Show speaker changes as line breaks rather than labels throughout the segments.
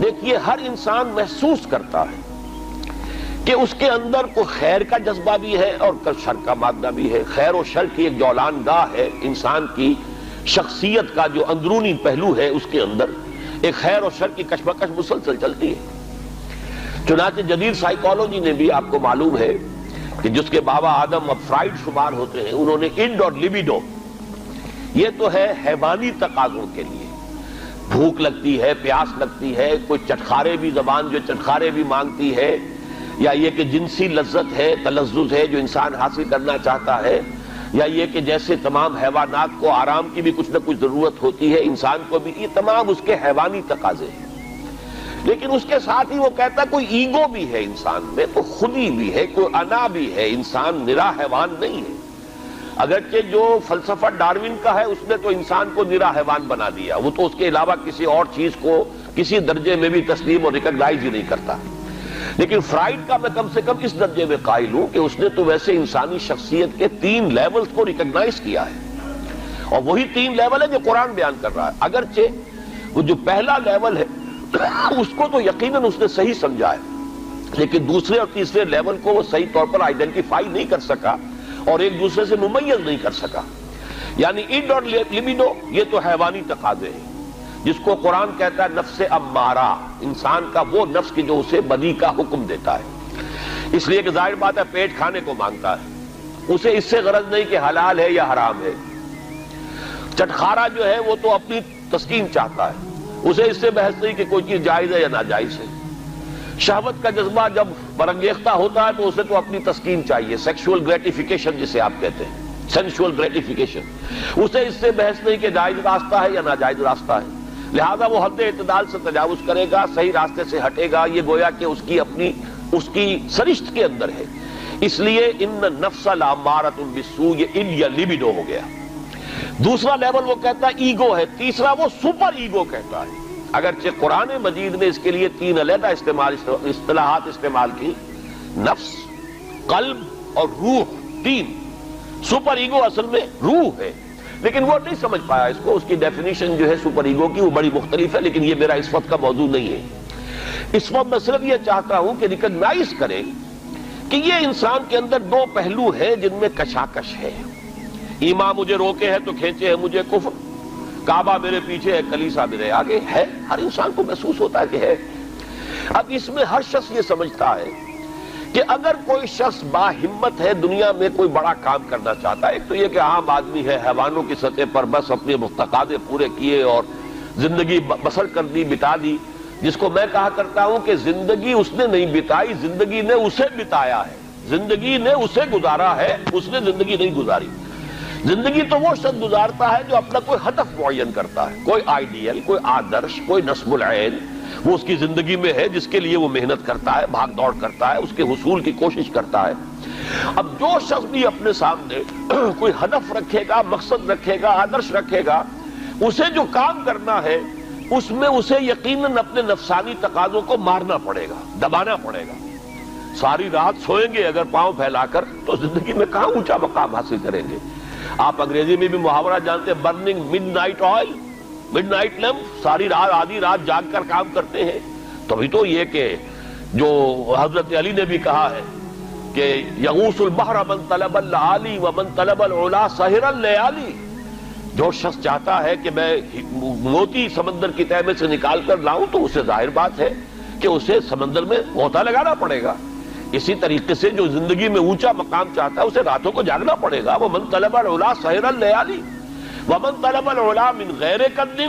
دیکھیے ہر انسان محسوس کرتا ہے کہ اس کے اندر کوئی خیر کا جذبہ بھی ہے اور شر کا مادہ بھی ہے. خیر و شر کی ایک جولان گاہ ہے انسان کی شخصیت کا جو اندرونی پہلو ہے، اس کے اندر ایک خیر و شر کی کشمکش مسلسل چلتی ہے. چنانچہ جدید سائیکالوجی نے بھی، آپ کو معلوم ہے کہ جس کے بابا آدم اب فرائیڈ شمار ہوتے ہیں، انہوں نے انڈ اور لیبیڈو، یہ تو ہے حیوانی تقاضوں کے لیے. بھوک لگتی ہے، پیاس لگتی ہے، کوئی چٹخارے بھی، زبان جو چٹخارے بھی مانگتی ہے، یا یہ کہ جنسی لذت ہے، تلذذ ہے جو انسان حاصل کرنا چاہتا ہے، یا یہ کہ جیسے تمام حیوانات کو آرام کی بھی کچھ نہ کچھ ضرورت ہوتی ہے، انسان کو بھی، یہ تمام اس کے حیوانی تقاضے ہیں. لیکن اس کے ساتھ ہی وہ کہتا ہے کوئی ایگو بھی ہے انسان میں، تو خودی بھی ہے، کوئی انا بھی ہے. انسان نرا حیوان نہیں ہے. اگرچہ جو فلسفہ ڈارون کا ہے اس نے تو انسان کو نرا حیوان بنا دیا، وہ تو اس کے علاوہ کسی اور چیز کو کسی درجے میں بھی تسلیم اور ریکگنائز ہی نہیں کرتا. لیکن فرائیڈ کا میں کم سے کم اس درجے میں قائل ہوں کہ اس نے تو ویسے انسانی شخصیت کے 3 لیولز کو ریکگنائز کیا ہے، اور وہی 3 لیول ہے جو قرآن بیان کر رہا ہے. اگرچہ وہ جو پہلا لیول ہے اس کو تو یقیناً اس نے صحیح سمجھا ہے، لیکن دوسرے اور تیسرے لیول کو وہ صحیح طور پر آئیڈینٹیفائی نہیں کر سکا اور ایک دوسرے سے ممیز نہیں کر سکا. یعنی انڈ اور لیبیڈو یہ تو حیوانی تقاضے ہیں، جس کو قرآن کہتا ہے نفس امارہ، انسان کا وہ نفس کی جو اسے بدی کا حکم دیتا ہے. اس لیے کہ ظاہر بات ہے پیٹ کھانے کو مانگتا ہے، اسے اس سے غرض نہیں کہ حلال ہے یا حرام ہے. چٹخارا جو ہے وہ تو اپنی تسکین چاہتا ہے، اسے اس سے بحث نہیں کہ کوئی چیز جائز ہے یا ناجائز ہے. شہوت کا جذبہ جب برانگیختہ ہوتا ہے تو اسے تو اپنی تسکین چاہیے، سیکشول گریٹیفیکیشن جسے آپ کہتے ہیں، سینشول گریٹیفیکیشن. اسے اس سے بحث نہیں کہ جائز راستہ ہے یا ناجائز راستہ ہے، لہذا وہ حد اعتدال سے تجاوز کرے گا، صحیح راستے سے ہٹے گا. یہ گویا کہ اس کی سرشت کے اندر ہے. اس لیے ان النفس لامارۃ بالسوء، یہ ان یا لیبیڈو ہو گیا. دوسرا لیول وہ کہتا ہے ایگو ہے، تیسرا وہ سپر ایگو کہتا ہے. اگرچہ قرآن مجید نے اس کے لیے 3 علیحدہ اصطلاحات استعمال کی، نفس، قلب اور روح. 3. سپر ایگو اصل میں روح ہے، لیکن وہ نہیں سمجھ پایا اس کو. اس کی ڈیفینیشن جو ہے سپر ایگو کی وہ بڑی مختلف ہے، لیکن یہ میرا اس وقت کا موضوع نہیں ہے. اس وقت میں صرف یہ چاہتا ہوں کہ ریکگنائز کریں کہ یہ انسان کے اندر 2 پہلو ہیں جن میں کشاکش ہے. ایمان مجھے روکے ہے تو کھینچے ہے مجھے کفر، کعبہ میرے پیچھے ہے کلیسا میرے آگے ہے. ہر انسان کو محسوس ہوتا ہے کہ ہے. اب اس میں ہر شخص یہ سمجھتا ہے کہ اگر کوئی شخص باہمت ہے، دنیا میں کوئی بڑا کام کرنا چاہتا ہے، ایک تو یہ کہ عام آدمی ہے، حیوانوں کی سطح پر بس اپنے تقاضے پورے کیے اور زندگی بسر کر دی، بتا دی، جس کو میں کہا کرتا ہوں کہ زندگی اس نے نہیں بتائی، زندگی نے اسے بتایا ہے. زندگی نے اسے گزارا ہے، اس نے زندگی نہیں گزاری. زندگی تو وہ شخص گزارتا ہے جو اپنا کوئی ہدف معین کرتا ہے، کوئی آئیڈیل، کوئی آدرش، کوئی نصب العین وہ اس کی زندگی میں ہے، جس کے لیے وہ محنت کرتا ہے، بھاگ دوڑ کرتا ہے، اس کے حصول کی کوشش کرتا ہے. اب جو شخص بھی اپنے سامنے کوئی ہدف رکھے گا، مقصد رکھے گا، آدرش رکھے گا، اسے جو کام کرنا ہے اس میں اسے یقیناً اپنے نفسانی تقاضوں کو مارنا پڑے گا، دبانا پڑے گا. ساری رات سوئیں گے اگر پاؤں پھیلا کر تو زندگی میں کہاں اونچا مقام حاصل کریں گے. آپ انگریزی میں بھی محاورہ جانتے ہیں، burning mid night oil, mid night lamp, ساری رات آدھی رات جاگ کر کام کرتے ہیں. تبھی تو یہ کہ جو حضرت علی نے بھی کہا ہے کہ یغوث البحر من طلب العالی ومن طلب العلا سہر اللیالی. جو شخص چاہتا ہے کہ میں موتی سمندر کی تہہ میں سے نکال کر لاؤں تو اسے ظاہر بات ہے کہ اسے سمندر میں غوطہ لگانا پڑے گا. اسی طریقے سے جو زندگی میں اونچا مقام چاہتا ہے اسے راتوں کو جاگنا پڑے گا. ومن طلب العلا سہر اللیالی ومن طلب العلا من غیر قد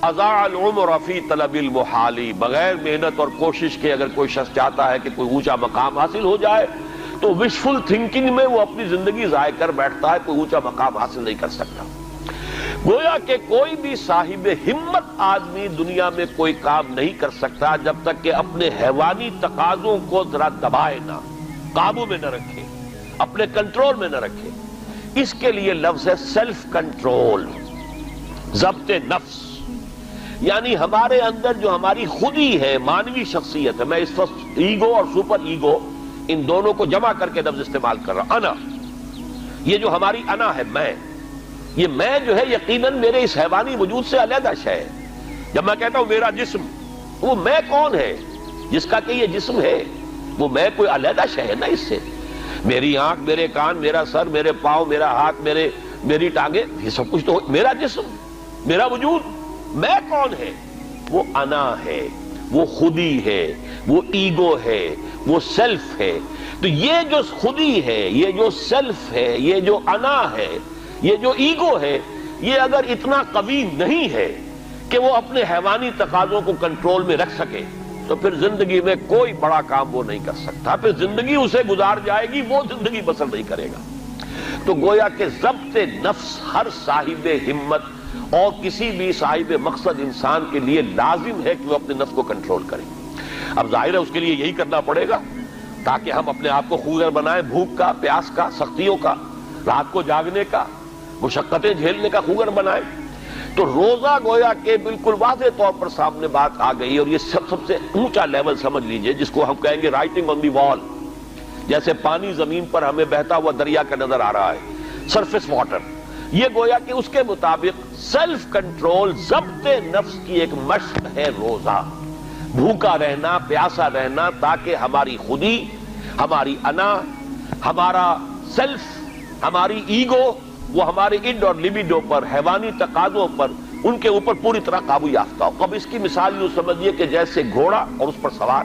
اضاع العمر فی طلب المحال. بغیر محنت اور کوشش کے اگر کوئی شخص چاہتا ہے کہ کوئی اونچا مقام حاصل ہو جائے تو وشفل تھنکنگ میں وہ اپنی زندگی ضائع کر بیٹھتا ہے، کوئی اونچا مقام حاصل نہیں کر سکتا. گویا کہ کوئی بھی صاحب ہمت آدمی دنیا میں کوئی کام نہیں کر سکتا جب تک کہ اپنے حیوانی تقاضوں کو ذرا دبائے نہ، قابو میں نہ رکھے، اپنے کنٹرول میں نہ رکھے. اس کے لیے لفظ ہے سیلف کنٹرول، ضبط نفس. یعنی ہمارے اندر جو ہماری خودی ہے، مانوی شخصیت ہے، میں اس وقت ایگو اور سپر ایگو ان دونوں کو جمع کر کے لفظ استعمال کر رہا ہوں. انا، یہ جو ہماری انا ہے، میں، یہ میں جو ہے یقیناً میرے اس حیوانی وجود سے علیحدہ شے ہے. جب میں کہتا ہوں میرا جسم، وہ میں کون ہے جس کا کہ یہ جسم ہے؟ وہ میں کوئی علیحدہ شے ہے نا اس سے. میری آنکھ، میرے کان، میرا سر، میرے پاؤں، میرا ہاتھ، میری ٹانگیں، یہ سب کچھ تو میرا جسم، میرا وجود. میں کون ہے؟ وہ انا ہے، وہ خودی ہے، وہ ایگو ہے، وہ سیلف ہے. تو یہ جو خودی ہے، یہ جو سیلف ہے، یہ جو انا ہے، یہ جو ایگو ہے، یہ اگر اتنا قوی نہیں ہے کہ وہ اپنے حیوانی تقاضوں کو کنٹرول میں رکھ سکے تو پھر زندگی میں کوئی بڑا کام وہ نہیں کر سکتا. پھر زندگی اسے گزار جائے گی، وہ زندگی بسر نہیں کرے گا. تو گویا کہ ضبط نفس ہر صاحب ہمت اور کسی بھی صاحب مقصد انسان کے لیے لازم ہے کہ وہ اپنے نفس کو کنٹرول کرے. اب ظاہر ہے اس کے لیے یہی کرنا پڑے گا تاکہ ہم اپنے آپ کو خوگر بنائیں، بھوک کا، پیاس کا، سختیوں کا، رات کو جاگنے کا، مشقتیں جھیلنے کا خوگر بنائیں. تو روزہ گویا کہ بالکل واضح طور پر سامنے بات آ گئی، اور یہ سب سے اونچا لیول سمجھ لیجئے جس کو ہم کہیں گے رائٹنگ آن دی وال. جیسے پانی زمین پر ہمیں بہتا ہوا دریا کا نظر آ رہا ہے، سرفیس واٹر، یہ گویا کہ اس کے مطابق سیلف کنٹرول، ضبط نفس کی ایک مشق ہے روزہ. بھوکا رہنا، پیاسا رہنا، تاکہ ہماری خودی، ہماری انا، ہمارا سیلف، ہماری ایگو، وہ ہمارے اڈ اور لیبیڈو پر، حیوانی تقاضوں پر، ان کے اوپر پوری طرح قابو یافتہ ہو. اب اس کی مثال یوں سمجھیے کہ جیسے گھوڑا اور اس پر سوار.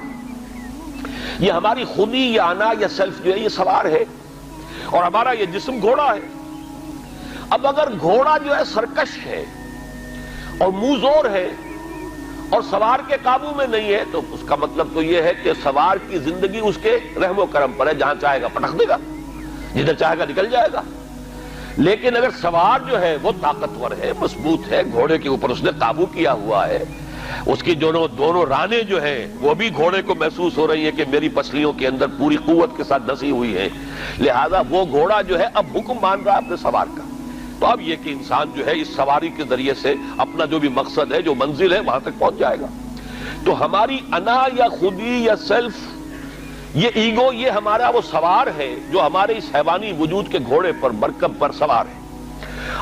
یہ ہماری خودی یا انا یا سیلف جو ہے یہ سوار ہے، اور ہمارا یہ جسم گھوڑا ہے. اب اگر گھوڑا جو ہے سرکش ہے اور منہ زور ہے اور سوار کے قابو میں نہیں ہے، تو اس کا مطلب تو یہ ہے کہ سوار کی زندگی اس کے رحم و کرم پر ہے، جہاں چاہے گا پٹک دے گا، جدھر چاہے گا نکل جائے گا. لیکن اگر سوار جو ہے وہ طاقتور ہے، مضبوط ہے، گھوڑے کے اوپر اس نے قابو کیا ہوا ہے، اس کی دونوں رانیں جو ہیں وہ بھی گھوڑے کو محسوس ہو رہی ہے کہ میری پسلیوں کے اندر پوری قوت کے ساتھ دسی ہوئی ہے، لہذا وہ گھوڑا جو ہے اب حکم مان رہا ہے اپنے سوار کا. تو اب یہ کہ انسان جو ہے اس سواری کے ذریعے سے اپنا جو بھی مقصد ہے، جو منزل ہے، وہاں تک پہنچ جائے گا. تو ہماری انا یا خودی یا سیلف، یہ ایگو، یہ ہمارا وہ سوار ہے جو ہمارے اس حیوانی وجود کے گھوڑے پر، مرکب پر سوار ہے.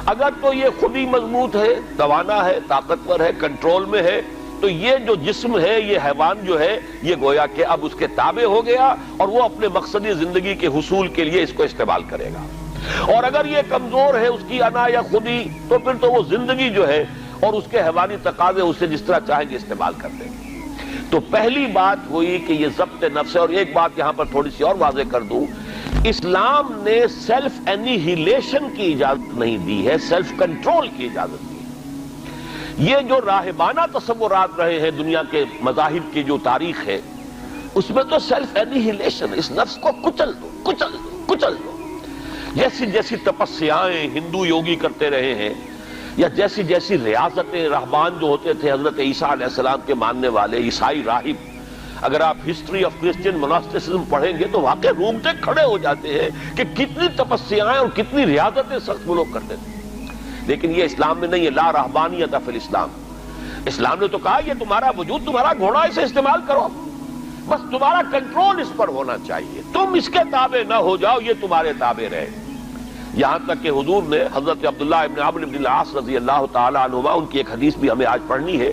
اگر تو یہ خودی مضبوط ہے، توانا ہے، طاقتور ہے، کنٹرول میں ہے، تو یہ جو جسم ہے، یہ حیوان جو ہے، یہ گویا کہ اب اس کے تابع ہو گیا اور وہ اپنے مقصدی زندگی کے حصول کے لیے اس کو استعمال کرے گا. اور اگر یہ کمزور ہے، اس کی انا یا خودی، تو پھر تو وہ زندگی جو ہے اور اس کے حیوانی تقاضے اسے جس طرح چاہیں گے استعمال کر دیں گے. تو پہلی بات ہوئی کہ یہ ضبط نفس ہے. اور ایک بات یہاں پر تھوڑی سی اور واضح کر دوں، اسلام نے سیلف انیہیلیشن کی اجازت نہیں دی ہے، سیلف کنٹرول کی اجازت دی ہے. یہ جو راہبانہ تصورات رہے ہیں دنیا کے مذاہب کی جو تاریخ ہے، اس میں تو سیلف انیہیلیشن، اس نفس کو کچل دو، کچل دو، کچل دو. جیسی جیسی تپسیائیں ہندو یوگی کرتے رہے ہیں، یا جیسی جیسی ریاضتیں، رہبان جو ہوتے تھے حضرت عیسیٰ علیہ السلام کے ماننے والے عیسائی راہب، اگر آپ ہسٹری آف کرسچین مناسٹسزم پڑھیں گے تو واقعی رومتے کھڑے ہو جاتے ہیں کہ کتنی تپسیائیں اور کتنی ریاضتیں سخت وہ لوگ کرتے تھے. لیکن یہ اسلام میں نہیں ہے. لا رہبانیت فی الاسلام. اسلام نے تو کہا یہ تمہارا وجود تمہارا گھوڑا، اسے استعمال کرو، بس تمہارا کنٹرول اس پر ہونا چاہیے، تم اس کے تابع نہ ہو جاؤ، یہ تمہارے تابع رہے. یہاں تک کہ حضور نے حضرت عبداللہ ابن عمرو بن العاص رضی اللہ تعالیٰ عنہما، ان کی ایک حدیث بھی ہمیں آج پڑھنی ہے.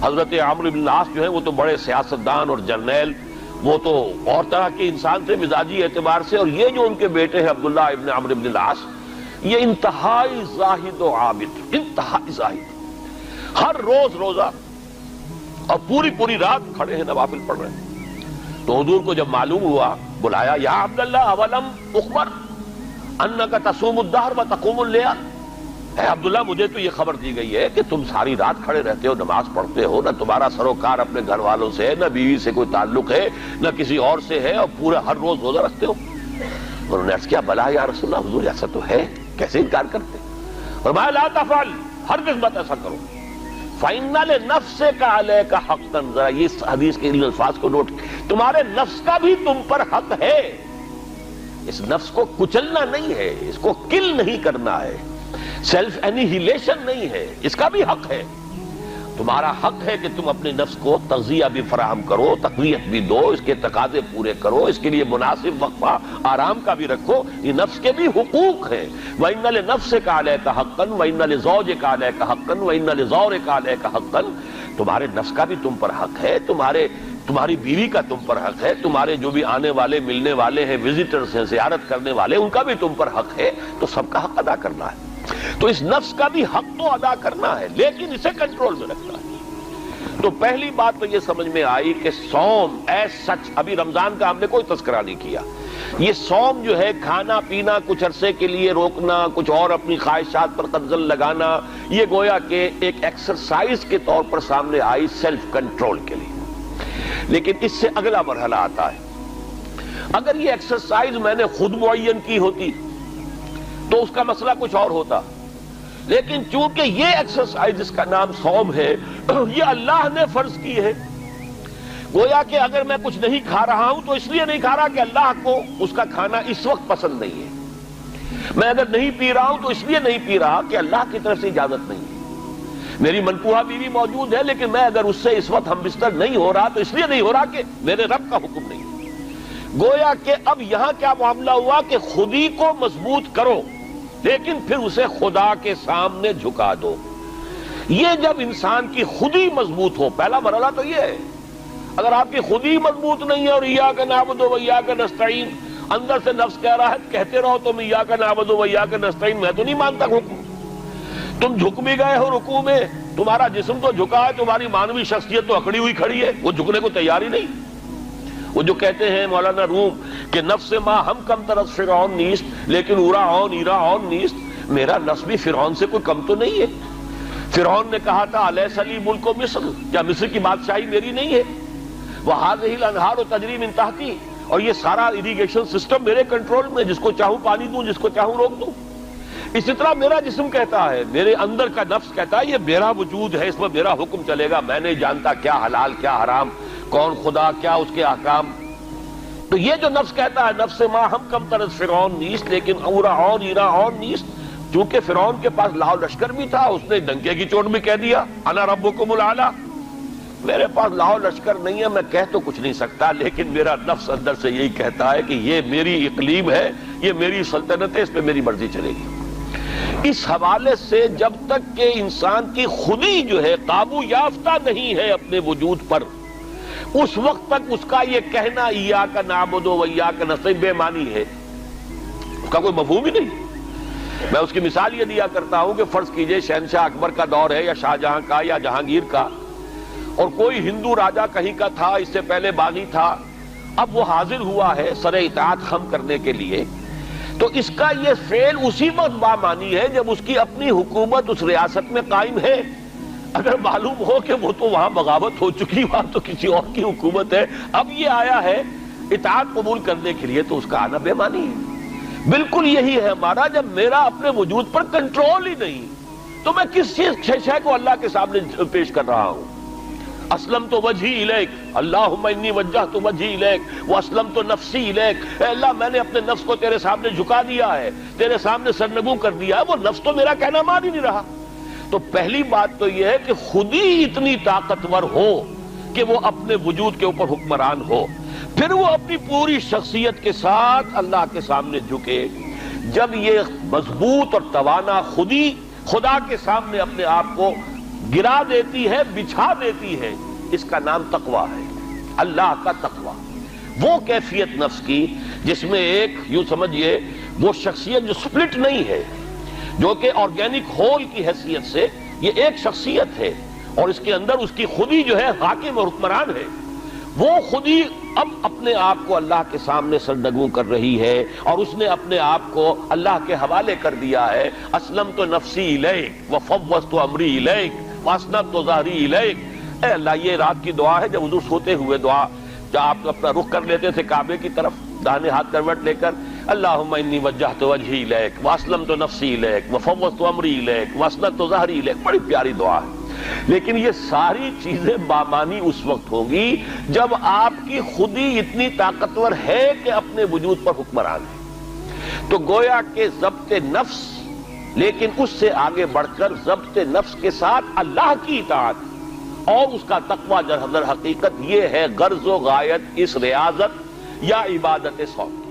حضرت عمرو بن العاص جو ہیں وہ تو بڑے سیاستدان اور جرنیل، وہ تو اور طرح کے انسان تھے مزاجی اعتبار سے، اور یہ جو ان کے بیٹے ہیں عبداللہ ابن عمرو بن العاص، یہ انتہائی زاہد و عابد، انتہائی زاہد، ہر روز روزہ اور پوری پوری رات کھڑے ہیں نوافل پڑھ رہے ہیں. تو حضور کو جب معلوم ہوا، بلایا، یا عبداللہ اولم اخبر انک تصوم الدہر و تقوم اللیل. اے عبداللہ، مجھے تو یہ خبر دی گئی ہے کہ تم ساری رات کھڑے رہتے ہو، نماز پڑھتے ہو، نہ تمہارا سروکار اپنے گھر والوں سے ہے، نہ بیوی سے کوئی تعلق ہے، نہ کسی اور سے ہے، اور پورا ہر روز روزہ رکھتے ہو. انہوں نے عرض کیا، بلا یا رسول اللہ، حضور ایسا تو ہے، کیسے انکار کرتے؟ فرمایا لا تفعل، ہرگز مت ایسا کرو. فَإِنَّ لِنَفْسِكَ عَلَيْكَ حَقًّا. ذرا یہ حدیث کے ان الفاظ کو نوٹ، تمہارے نفس کا بھی تم پر حق ہے. اس نفس کو کچلنا نہیں ہے، اس کو کل نہیں کرنا ہے، سیلف انیہیلیشن نہیں ہے، اس کا بھی حق ہے. تمہارا حق ہے کہ تم اپنے نفس کو تغذیہ بھی فراہم کرو، تقویت بھی دو، اس کے تقاضے پورے کرو، اس کے لیے مناسب وقفہ آرام کا بھی رکھو. یہ نفس کے بھی حقوق ہیں. وَإِنَّ لِنَفْسِكَ عَلَيْكَ حَقًّا وَإِنَّ لِزَوْجِكَ عَلَيْكَ حَقًّا وَإِنَّ لِزَوْرِكَ عَلَيْكَ حَقًّا. تمہارے نفس کا بھی تم پر حق ہے، تمہاری بیوی کا تم پر حق ہے، تمہارے جو بھی آنے والے ملنے والے ہیں، وزٹرز ہیں، زیارت کرنے والے، ان کا بھی تم پر حق ہے، تو سب کا حق ادا کرنا ہے۔ تو اس نفس کا بھی حق تو ادا کرنا ہے، لیکن اسے کنٹرول میں رکھنا ہے۔ تو پہلی بات تو یہ سمجھ میں آئی کہ صوم ایز سچ، ابھی رمضان کا ہم نے کوئی تذکرہ نہیں کیا، یہ صوم جو ہے کھانا پینا کچھ عرصے کے لیے روکنا، کچھ اور اپنی خواہشات پر قدغن لگانا، یہ گویا کہ ایک ایکسرسائز کے طور پر سامنے آئی سیلف کنٹرول کے لیے۔ لیکن اس سے اگلا مرحلہ آتا ہے، اگر یہ ایکسرسائز میں نے خود معین کی ہوتی تو اس کا مسئلہ کچھ اور ہوتا، لیکن چونکہ یہ ایکسرسائز جس کا نام صوم ہے یہ اللہ نے فرض کی ہے، گویا کہ اگر میں کچھ نہیں کھا رہا ہوں تو اس لیے نہیں کھا رہا کہ اللہ کو اس کا کھانا اس وقت پسند نہیں ہے، میں اگر نہیں پی رہا ہوں تو اس لیے نہیں پی رہا کہ اللہ کی طرف سے اجازت نہیں ہے، میری منقوہ بیوی موجود ہے لیکن میں اگر اس سے اس وقت ہم بستر نہیں ہو رہا تو اس لیے نہیں ہو رہا کہ میرے رب کا حکم نہیں ہے۔ گویا کہ اب یہاں کیا معاملہ ہوا کہ خودی کو مضبوط کرو لیکن پھر اسے خدا کے سامنے جھکا دو۔ یہ جب انسان کی خودی مضبوط ہو، پہلا مرحلہ تو یہ ہے، اگر آپ کی خودی مضبوط نہیں ہے اور ایاک نعبد و ایاک نستعین اندر سے نفس کہہ رہا ہے کہتے رہو تم ایاک نعبد و ایاک نستعین، میں تو نہیں مانتا حکم، تم جھک بھی گئے ہو رکوع میں، تمہارا جسم تو جھکا ہے، تمہاری مانوی شخصیت تو اکڑی ہوئی کھڑی ہے، وہ جھکنے کو تیار ہی نہیں۔ وہ جو کہتے ہیں مولانا روم کہ نفس ما ہم کم طرف فرعون نیست لیکن اورا ایرا نیست، میرا نفس بھی فرعون سے کوئی کم تو نہیں ہے۔ فرعون نے کہا تھا الیس لی ملک مصر، کیا مصر کی بادشاہی میری نہیں ہے؟ وہذہ الانہار تجری من تحتی، اور یہ سارا اریگیشن سسٹم میرے کنٹرول میں، جس کو چاہوں پانی دوں جس کو چاہوں روک دوں۔ اسی طرح میرا جسم کہتا ہے، میرے اندر کا نفس کہتا ہے یہ میرا وجود ہے، اس میں میرا حکم چلے گا، میں نہیں جانتا کیا حلال کیا حرام، کون خدا کیا اس کے احکام۔ تو یہ جو نفس کہتا ہے نفس ما ہم کم طرز فرعون نیست لیکن اورا ایرا نیست، چونکہ فرعون کے پاس لاؤ لشکر بھی تھا، اس نے ڈنکے کی چوٹ بھی کہہ دیا انا ربکم الاعلی، میرے پاس لاؤ لشکر نہیں ہے، میں کہہ تو کچھ نہیں سکتا، لیکن میرا نفس اندر سے یہی کہتا ہے کہ یہ میری اقلیم ہے، یہ میری سلطنت ہے، اس پہ میری مرضی چلے گی۔ اس حوالے سے جب تک کہ انسان کی خودی جو ہے قابو یافتہ نہیں ہے اپنے وجود پر، اس وقت تک اس کا یہ کہنا ایاک نعبد و ایاک نستعین بے معنی ہے، اس کا کوئی مفہوم ہی نہیں۔ میں اس کی مثال یہ دیا کرتا ہوں کہ فرض کیجئے شہنشاہ اکبر کا دور ہے یا شاہجہاں کا یا جہانگیر کا، اور کوئی ہندو راجہ کہیں کا تھا، اس سے پہلے باغی تھا، اب وہ حاضر ہوا ہے سر اطاعت خم کرنے کے لیے، تو اس کا یہ فعل اسی وقت بامانی ہے جب اس کی اپنی حکومت اس ریاست میں قائم ہے۔ اگر معلوم ہو کہ وہ تو وہاں بغاوت ہو چکی، وہاں تو کسی اور کی حکومت ہے، اب یہ آیا ہے اطاعت قبول کرنے کے لیے، تو اس کا آنا بے معنی ہے۔ بالکل یہی ہے ہمارا، جب میرا اپنے وجود پر کنٹرول ہی نہیں تو میں کس چیز شے کو اللہ کے سامنے پیش کر رہا ہوں۔ اسلمت وجہی الیک، اللہم انی وجہت وجہی الیک واسلمت نفسی الیک، اے اللہ میں نے اپنے نفس کو تیرے سامنے جھکا دیا ہے، تیرے سامنے سرنگوں کر دیا ہے، وہ نفس تو میرا کہنا مان ہی نہیں رہا۔ تو پہلی بات تو یہ ہے کہ خود ہی اتنی طاقتور ہو کہ وہ اپنے وجود کے اوپر حکمران ہو، پھر وہ اپنی پوری شخصیت کے ساتھ اللہ کے سامنے جھکے۔ جب یہ مضبوط اور توانا خودی خدا کے سامنے اپنے آپ کو گرا دیتی ہے، بچھا دیتی ہے، اس کا نام تقویٰ ہے، اللہ کا تقویٰ، وہ کیفیت نفس کی جس میں ایک یوں سمجھئے وہ شخصیت جو سپلٹ نہیں ہے، جو کہ آرگینک ہول کی حیثیت سے یہ ایک شخصیت ہے، اور اس کے اندر اس کی خودی جو ہے حاکم اور حکمران ہے، وہ خودی اب اپنے آپ کو اللہ کے سامنے سرنگوں کر رہی ہے، اور اس نے اپنے آپ کو اللہ کے حوالے کر دیا ہے۔ اسلمت نفسی الیک وفوضت امری الیک واسنبت ظہری الیک۔ اے اللہ، یہ رات کی دعا ہے جب حضور سوتے ہوئے دعا، جب آپ اپنا رخ کر لیتے تھے کعبے کی طرف داہنے ہاتھ کروٹ لے کر، اللہم انی وجہت وجہی الیک واسلمت نفسی الیک وفوضت امری الیک واسنبت ظہری الیک، بڑی پیاری دعا ہے۔ لیکن یہ ساری چیزیں بامانی اس وقت ہوں گی جب آپ کی خودی اتنی طاقتور ہے کہ اپنے وجود پر حکمران ہے۔ تو گویا کہ ضبط نفس، لیکن اس سے آگے بڑھ کر ضبط نفس کے ساتھ اللہ کی اطاعت اور اس کا تقویٰ در حقیقت، یہ ہے غرض و غایت اس ریاضت یا عبادت صوم۔